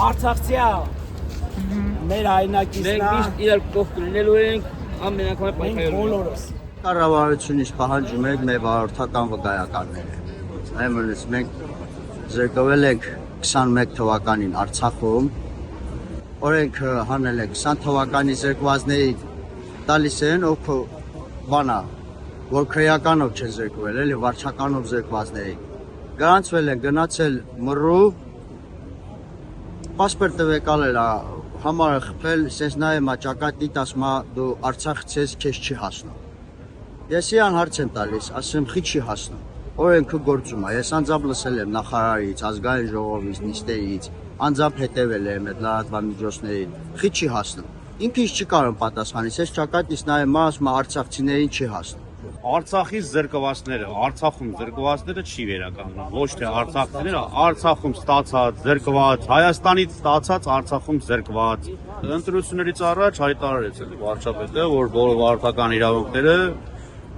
Արցախցիա մեր հայրենակիցնա իրար կողք լինելու ենք ամենակամը բոլորս Կառավարությունից պահանջում ենք մեր վարորդական վկայականները։ Այմենից մենք զրկվել ենք 21 թվականին Արցախում, օրենքը հանել ենք 20 թվականի զրկվածների տալիս են բանա, որ քրեականով չեն զրկվել, էլի վարչականով զրկվածների։ Գրանցվել են գնացել մռու, պասպորտ տվեկալել համարը խփել, սենց նայեմ ճակատիտ ասմա դու Արցախից ես քեզ չի հասնում։ Ես իրան հարց եմ տալիս, ասում խի չի հասնում։ Օրենքը գործում է, ես անձամբ լսել եմ նախարարից, ազգային ժողովից, նիստերից, անձամբ հետևել եմ այդ լրատվամիջոցներին, խի չի հասնում։ Ինքը չի կարող պատասխանել, ես ճակատից նայեմ, ասում արցախցիներին չի հասնում։ Արցախից զրկվածները, Արցախում զրկվածները չի վերականգնում, ոչ թե արցախցիները, Արցախում ստացած, զրկված, Հայաստանից ստացած, Արցախում զրկված։ Ընտրություններից առաջ հայտարարեց վարչապետը, որ բոլոր վարորդական իրավունքները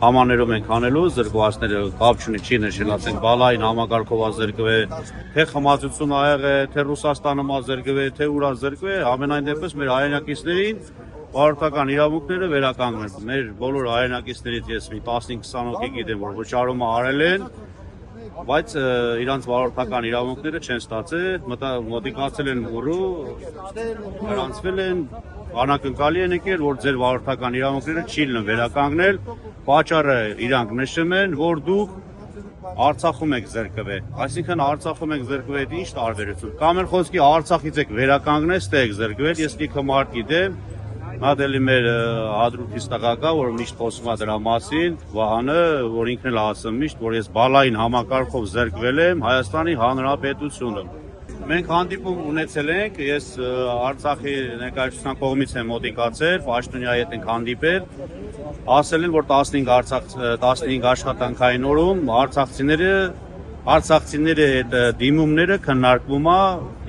համաներում ենք անելու, զրկվածները կապ չունի, չի նշել, ասենք բալային համակարգով ազերկվել, թե խմացություն ա եղել, թե Ռուսաստանում ազերկվել, թե ուր ազերկվել, ամենայն դեպս մեր հայրենակիցներին վարորդական իրավունքները վերականգնել։ Մեր բոլոր հայրենակիցներից ես մի 15-20 հոգի գիտեմ, որ վճարումը արել են, բայց իրանց վարորդական իրավունքները չեն ստացել, մոտիկացել են մուրու, գրանցվել են, անակնկալի են եկել, որ ձեր վարորդական իրավունքները չի լինում վերականգնել, պատճառը իրանք նշում են, որ դուք Արցախում եք զրկվել, այսինքն Արցախում եք զրկվել, ինչ տարբերություն։ Կամ էլ խոսքի Արցախից եք վերականգնել, ստե եք զրկվել, ես լիքը մարդ գիտեմ, Հատելի մեր հադրութից տղակա, որ միշտ խոսում է դրա մասին, Վահանը, որ ինքն էլ ասում միշտ, որ ես բալային համակարգով զրկվել եմ Հայաստանի Հանրապետությունում։ Մենք հանդիպում ունեցել ենք, ես Արցախի ներկայացության կողմից եմ մոտիկացել, պաշտոնյայի հետ ենք հանդիպել, ասել են, որ 15 աշխատանքային օրում արցախցիների հետ դիմումները քննարկվում է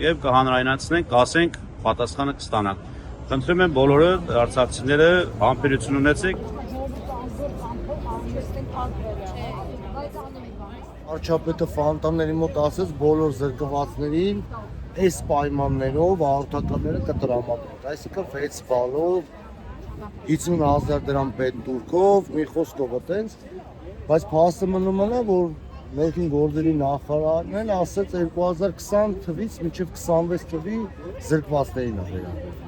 եւ կհանրայնացնենք, կասենք, պատասխանը կստանանք։ Խնդրում եմ բոլորը արցախցիները համբերություն ունեցեք։ Վարչապետը ֆանտանների մոտ ասեց բոլոր զրկվածներին այս պայմաններով վարորդականները կտրամադրեն, այսինքն 6 բալով 50,000 դրամ պետտուրքով, մի խոսքով այտենց, բայց փաստը մնում է, որ ներքին գործերի նախարարն էլ ասեց 2020 թվից մինչև 26 թվի զրկվածներին է վերաբերվում։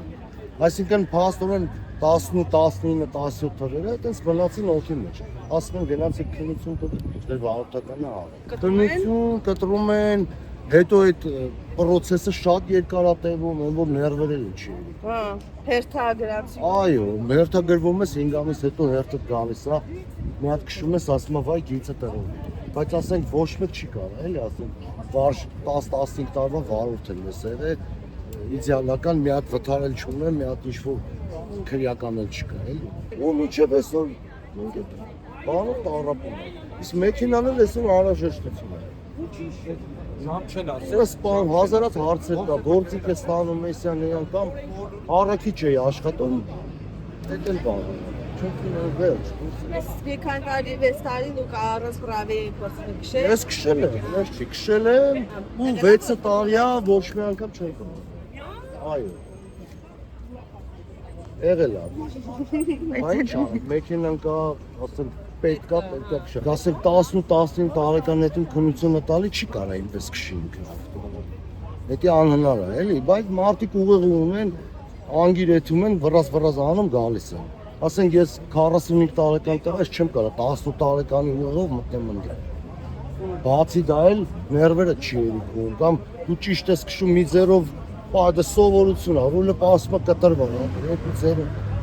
Այսինքն փաստորեն 18, 19, 17 թվերը այտենց մնացին օդի մեջ։ Ասում են գնացեք քննություն տվեք, դեր վարորդականը արեք։ Քննություն կտրում են, հետո այդ process-ը շատ երկար է տևում, որ ներվերել չի։ Հա, հերթագրացում։ Այո, հերթագրվում ես 5 ամիս հետո հերթը գալիս է։ Մի հատ քշում ես, ասում է վայ գիծը տրվում։ Բայց ասենք ոչ մեկ չի կարող, էլի ասենք 10-15 տարվա վարորդ են լսել է։ Իդեալական մի հատ վթարել չունեմ, մի հատ ինչ-որ քրեական էլ չկա, էլի։ Ու մինչև այսօր բանը տարապում է։ Իսկ մեքենան էլ այսօր անհրաժեշտություն է։ Ժամ չեն ասել։ Սպան հազարած հարցեր կա, գործիք է ստանում Մեսյանյան կամ առաքիչ էի աշխատում, դա էլ բան։ Քան տարի 6 տարի դուք առանց պրավի եք քշել։ Ես քշել եմ, ես չի քշել եմ ու 6 տարի է ոչ մի անգամ չեմ կրել։ Այո։ Եղել է։ Այն չա, մեքենան կա, ասենք պետք է քշել։ Ասենք 18-19 տարեկան հետում քննությունը տալի չի կարա ինպես քշի ինքը։ Դա անհնար է, էլի, բայց մարդիկ ուղիղ ունեն, անգիրեթում են, վրազ անում գալիս են։ Ասենք ես 45 տարեկան տղա, ես չեմ կարող 18 տարեկանի ուղով մտնեմ ընդ։ Բացի դա էլ ներվերը չի երիկում, կամ դու ճիշտ ես քշում մի ձերով, դա սովորություն է, ռուլը պասմա կտրվում է, 2 ձերով։